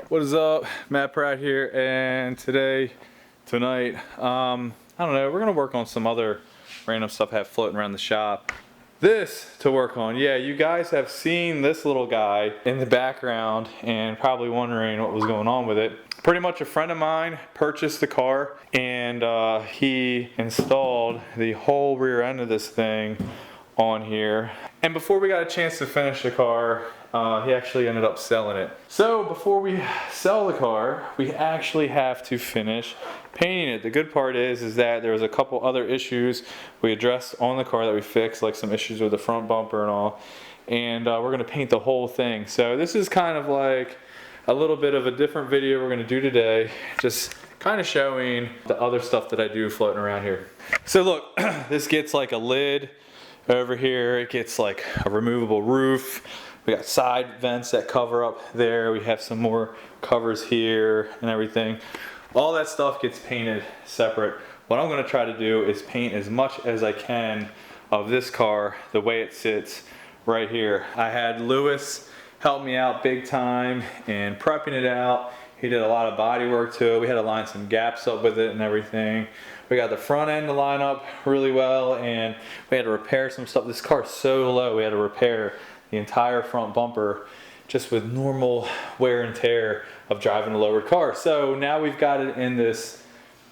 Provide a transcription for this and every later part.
What is up? Matt Pratt here, and tonight, I don't know, we're gonna work on some other random stuff I have floating around the shop. This to work on. Yeah, you guys have seen this little guy in the background and probably wondering what was going on with it. Pretty much a friend of mine purchased the car and he installed the whole rear end of this thing on here. And before we got a chance to finish the car, he actually ended up selling it. So before we sell the car, we actually have to finish painting it. The good part is that there was a couple other issues we addressed on the car that we fixed, like some issues with the front bumper and all. And we're gonna paint the whole thing. So this is kind of like a little bit of a different video we're gonna do today, just kind of showing the other stuff that I do floating around here. So look, this gets like a lid over here. It gets like a removable roof. We got side vents that cover up there. We have some more covers here and everything. All that stuff gets painted separate. What I'm gonna try to do is paint as much as I can of this car the way it sits right here. I had Lewis help me out big time in prepping it out. He did a lot of body work to it. We had to line some gaps up with it and everything. We got the front end to line up really well, and we had to repair some stuff. This car's so low, we had to repair the entire front bumper just with normal wear and tear of driving a lowered car. So now we've got it in this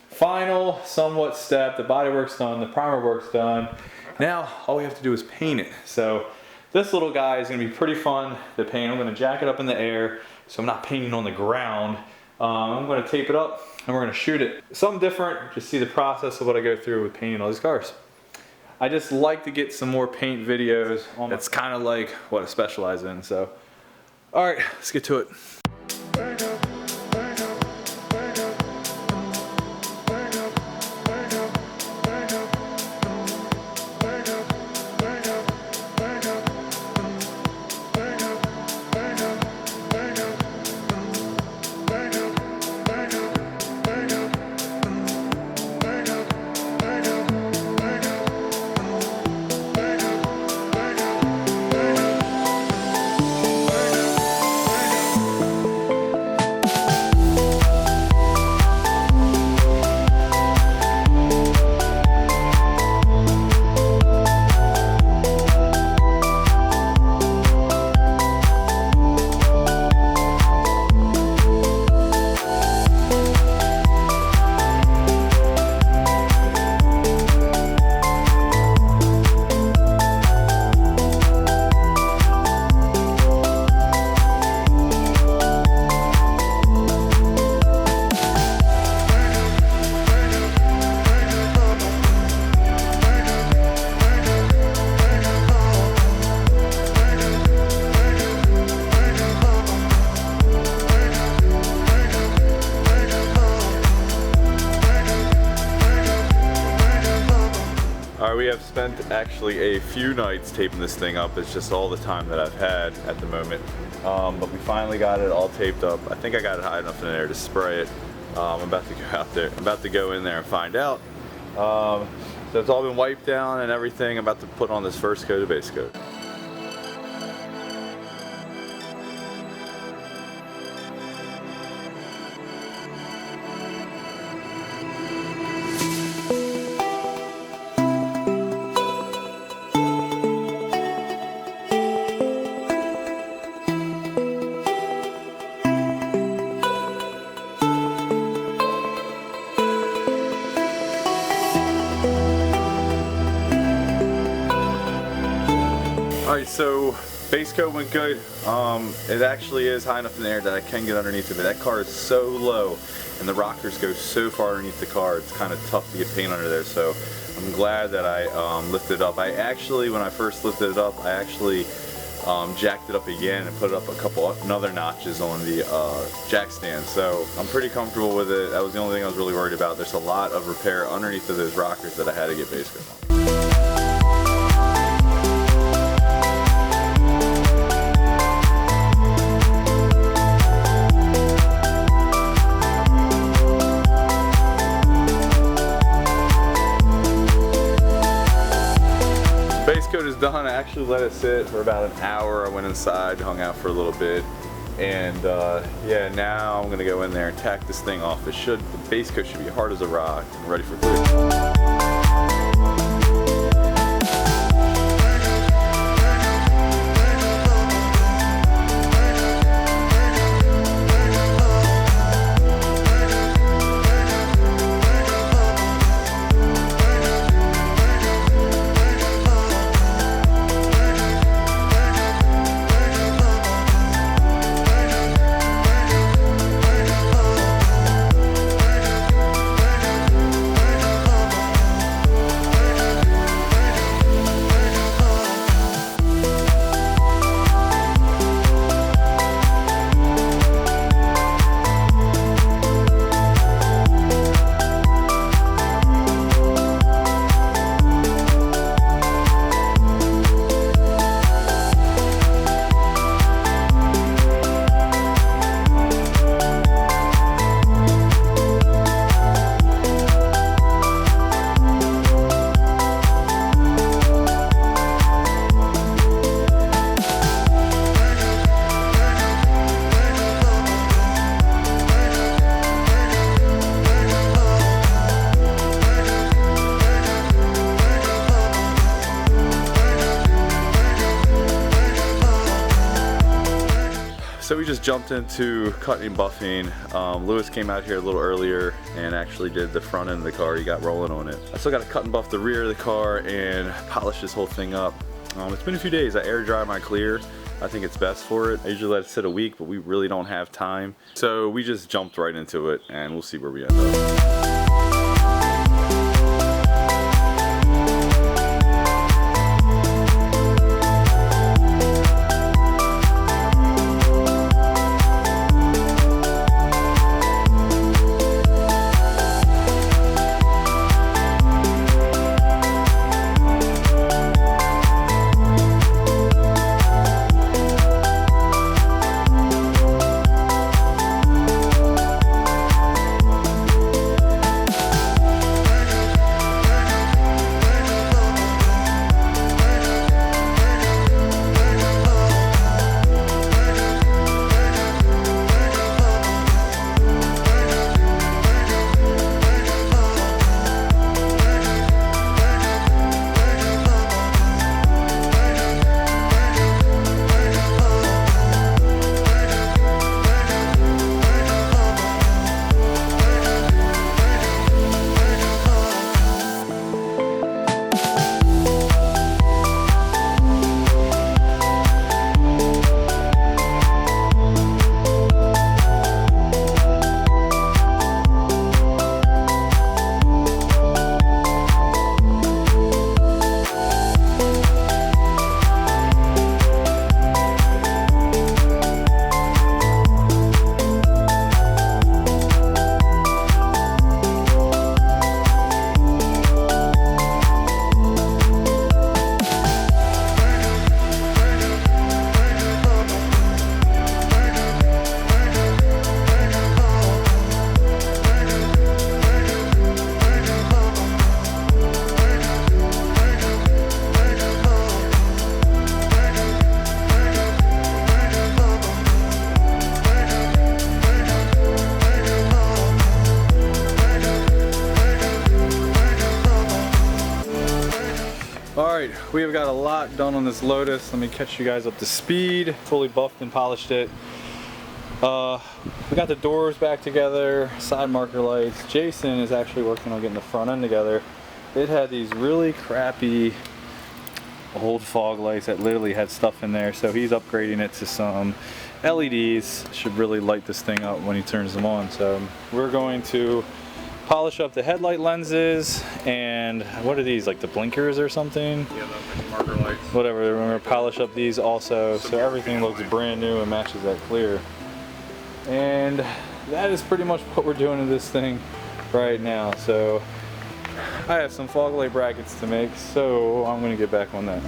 final somewhat step. The body work's done, the primer work's done. Now all we have to do is paint it. So this little guy is gonna be pretty fun to paint. I'm gonna jack it up in the air so I'm not painting on the ground. I'm gonna tape it up and we're gonna shoot it. Something different, just see the process of what I go through with painting all these cars. I just like to get some more paint videos. That's kind of like what I specialize in, so. All right, let's get to it. We have spent actually a few nights taping this thing up. It's just all the time that I've had at the moment. But we finally got it all taped up. I think I got it high enough in there to spray it. I'm about to go out there. I'm about to go in there and find out. So it's all been wiped down and everything. I'm about to put on this first coat of base coat. Alright, so base coat went good. It actually is high enough in the air that I can get underneath it, but that car is so low and the rockers go so far underneath the car, it's kind of tough to get paint under there. So I'm glad that I lifted it up. I actually, when I first lifted it up, I actually jacked it up again and put up a couple another notches on the jack stand. So I'm pretty comfortable with it. That was the only thing I was really worried about. There's a lot of repair underneath of those rockers that I had to get base coat on. Base coat is done. I actually let it sit for about an hour. I went inside, hung out for a little bit, And yeah, now I'm gonna go in there and tack this thing off. The base coat should be hard as a rock and ready for glue. So we just jumped into cutting and buffing. Lewis came out here a little earlier and actually did the front end of the car. He got rolling on it. I still got to cut and buff the rear of the car and polish this whole thing up. It's been a few days. I air dry my clear. I think it's best for it. I usually let it sit a week, but we really don't have time. So we just jumped right into it and we'll see where we end up. Alright, we have got a lot done on this Lotus. Let me catch you guys up to speed. Fully buffed and polished it. We got the doors back together, side marker lights. Jason is actually working on getting the front end together. It had these really crappy old fog lights that literally had stuff in there, so he's upgrading it to some LEDs. Should really light this thing up when he turns them on. So we're going to polish up the headlight lenses and what are these, like the blinkers or something? Yeah, the marker lights. Whatever, we're going to polish up these also so everything looks brand new and matches that clear. And that is pretty much what we're doing to this thing right now. So I have some fog light brackets to make, so I'm going to get back on that.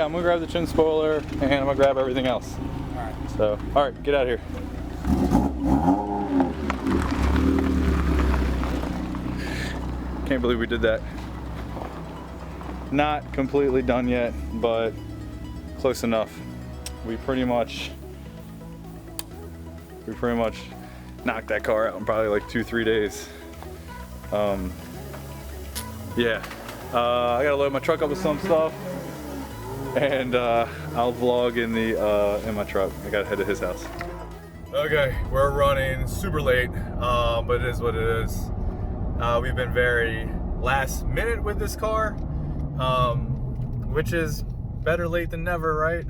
yeah, I'm gonna grab the chin spoiler and I'm gonna grab everything else. Alright. So, alright, get out of here. Can't believe we did that. Not completely done yet, but close enough. We pretty much knocked that car out in probably like 2-3 days. Yeah, I gotta load my truck up with some stuff, and I'll vlog in my truck. I gotta head to his house. Okay, we're running super late, but it is what it is. We've been very last minute with this car, which is better late than never, right?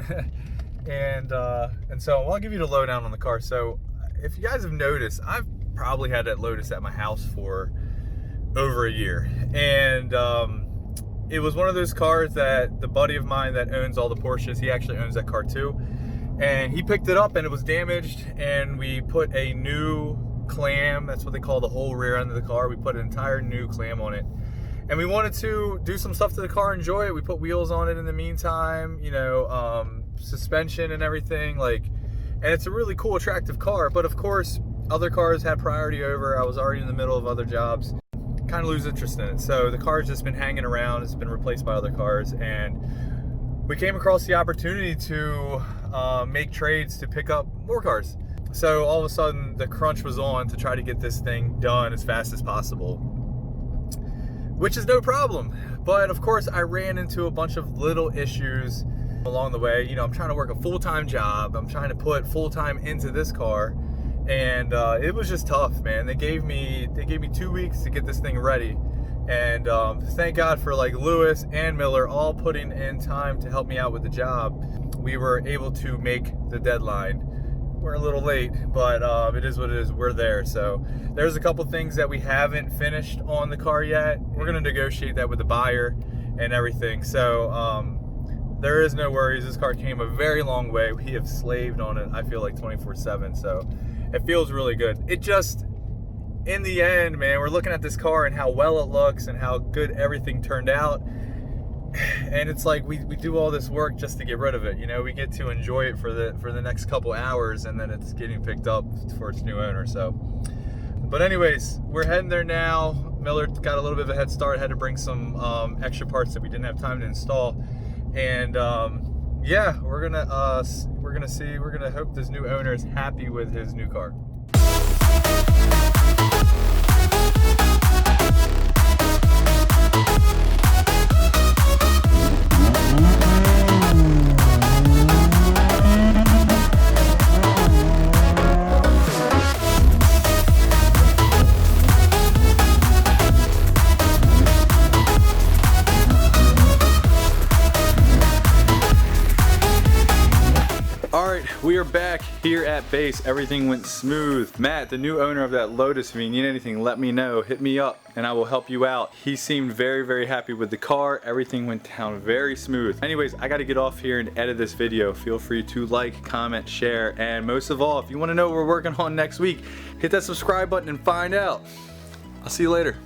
and so I'll give you the lowdown on the car. So if you guys have noticed, I've probably had that Lotus at my house for over a year, and it was one of those cars that the buddy of mine that owns all the Porsches, he actually owns that car too, and he picked it up and it was damaged, and we put a new clam, that's what they call the whole rear end of the car, we put an entire new clam on it, and we wanted to do some stuff to the car, enjoy it. We put wheels on it in the meantime, you know, suspension and everything, like, and it's a really cool, attractive car. But of course, other cars had priority over. I was already in the middle of other jobs, kind of lose interest in it. So the car's just been hanging around. It's been replaced by other cars, and we came across the opportunity to make trades to pick up more cars. So all of a sudden, the crunch was on to try to get this thing done as fast as possible, which is no problem. But of course, I ran into a bunch of little issues along the way. You know, I'm trying to work a full-time job. I'm trying to put full-time into this car, and it was just tough, man. They gave me 2 weeks to get this thing ready, and thank God for like Lewis and Miller all putting in time to help me out with the job. We were able to make the deadline. We're a little late, but it is what it is. We're there. So there's a couple things that we haven't finished on the car yet. We're gonna negotiate that with the buyer and everything. So there is no worries. This car came a very long way. We have slaved on it, I feel like 24/7. So it feels really good. It just, in the end, man, we're looking at this car and how well it looks and how good everything turned out. And it's like we do all this work just to get rid of it. You know, we get to enjoy it for the next couple hours, and then it's getting picked up for its new owner. So, but anyways, we're heading there now. Miller got a little bit of a head start. Had to bring some extra parts that we didn't have time to install, and yeah, we're gonna hope this new owner is happy with his new car. We are back here at base. Everything went smooth. Matt, the new owner of that Lotus, if you need anything, let me know. Hit me up and I will help you out. He seemed very, very happy with the car. Everything went down very smooth. Anyways, I gotta get off here and edit this video. Feel free to like, comment, share, and most of all, if you wanna know what we're working on next week, hit that subscribe button and find out. I'll see you later.